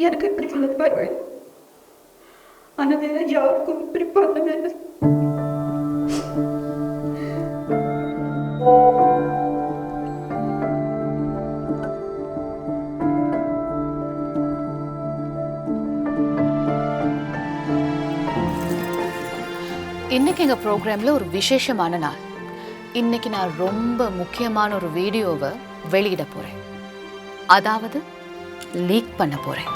எனக்கு இப்படி பண்ணது பரவாயில்லை. ஆனா வேற யாருக்கும் இப்படி பண்ணவே இல்லை. இன்னைக்கு எங்கள் ப்ரோக்ராமில் ஒரு விசேஷமான நாள். இன்னைக்கு நான் ரொம்ப முக்கியமான ஒரு வீடியோவை வெளியிட போகிறேன். அதாவது லீக் பண்ண போகிறேன்.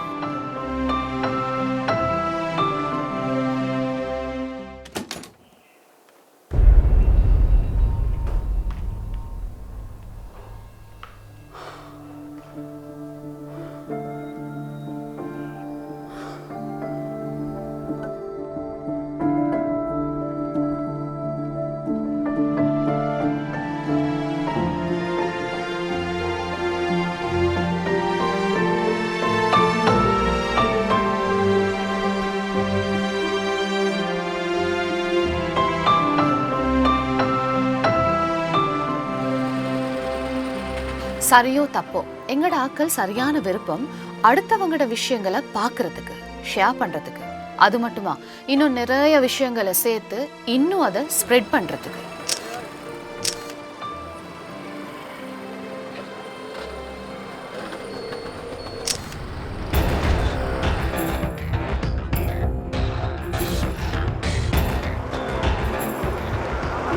சரியோ தப்போ எங்கட ஆக்கள் சரியான விருப்பம் அடுத்தவங்களோட விஷயங்களை பார்க்கறதுக்கு, ஷேர் பண்றதுக்கு. அது மட்டுமா, இன்னும் நிறைய விஷயங்களை சேர்த்து இன்னும் அதை ஸ்ப்ரெட் பண்றதுக்கு.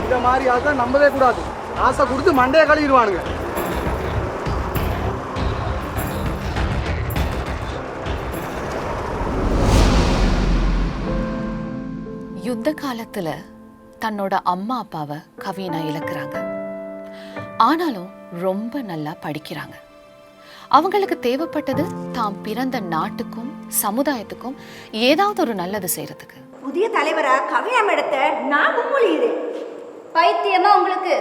இந்த மாதிரி ஆள்தான் நம்பவே கூடாது. ஆசை கொடுத்து மண்டையை கழுவிடுவானுங்க. யுத்த காலத்துல தன்னோட அம்மா அப்பாவை கவினா இழக்கிறாங்க. ஆனாலும் ரொம்ப நல்லா படிக்கிறாங்க. அவங்களுக்கு தேவைப்பட்டது தாம் பிறந்த நாட்டுக்கும் சமுதாயத்துக்கும் ஏதாவது ஒரு நல்லது செய்யறதுக்கு. புதிய தலைவரா கவினா மேடத்தை நான் முன்மொழிகிறேன். பைத்தியமா உங்களுக்கு?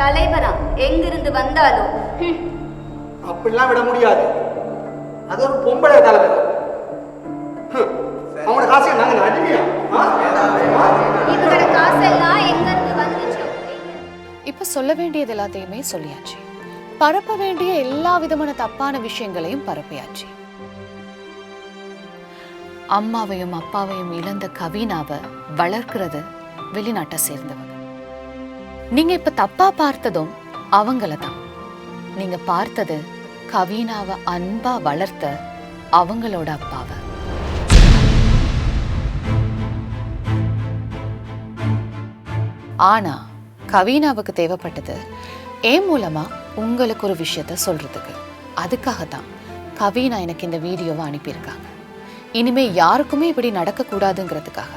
தலைவரா எங்கிருந்து வந்தாலும் அப்படிலாம் விட முடியாது. அது ஒரு பொம்பளை தலைவர். அவங்களோட காசை நாங்க அடிமையா? இவங்களோட காசெல்லாம் எங்க இருந்து வந்துச்சு? இப்ப சொல்ல வேண்டியது எல்லாத்தையுமே சொல்லியாச்சு. பரப்ப வேண்டிய எல்லா விதமான தப்பான விஷயங்களையும் பரப்பியாச்சு. அம்மாவையும் அப்பாவையும் இழந்த கவினாவை வளர்க்கிறது வெளிநாட்டை சேர்ந்தவங்க. நீங்க இப்ப தப்பா பார்த்ததும் அவங்கள தான். நீங்க பார்த்தது கவினாவை அன்பா வளர்த்த அவங்களோட அப்பாவை. ஆனா கவினாவுக்கு தேவைப்பட்டது என் மூலமா உங்களுக்கு ஒரு விஷயத்த சொல்றதுக்கு. அதுக்காகத்தான் கவினா எனக்கு இந்த வீடியோவை அனுப்பியிருக்காங்க. இனிமே யாருக்குமே இப்படி நடக்கக்கூடாதுங்கிறதுக்காக.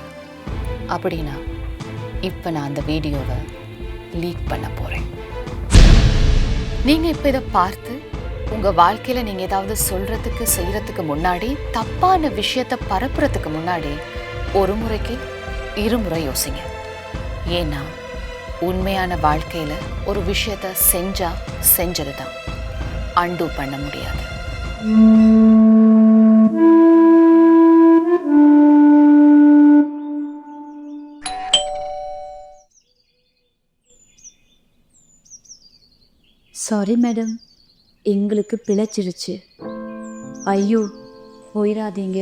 அப்படின்னா இப்ப நான் அந்த வீடியோவை லீக் பண்ண போறேன். நீங்க இப்ப இதை பார்த்து உங்க வாழ்க்கையில நீங்க ஏதாவது சொல்றதுக்கு செய்யறதுக்கு முன்னாடி, தப்பான விஷயத்த பரப்புறதுக்கு முன்னாடி ஒரு முறைக்கு இருமுறை யோசிங்க. ஏன்னா உண்மையான வாழ்க்கையில ஒரு விஷயத்த செஞ்சா செஞ்சதுதான், அன்டூ பண்ண முடியாது. சாரி மேடம், எங்களுக்கு பிழைச்சிருச்சு. ஐயோ போயிடாதீங்க.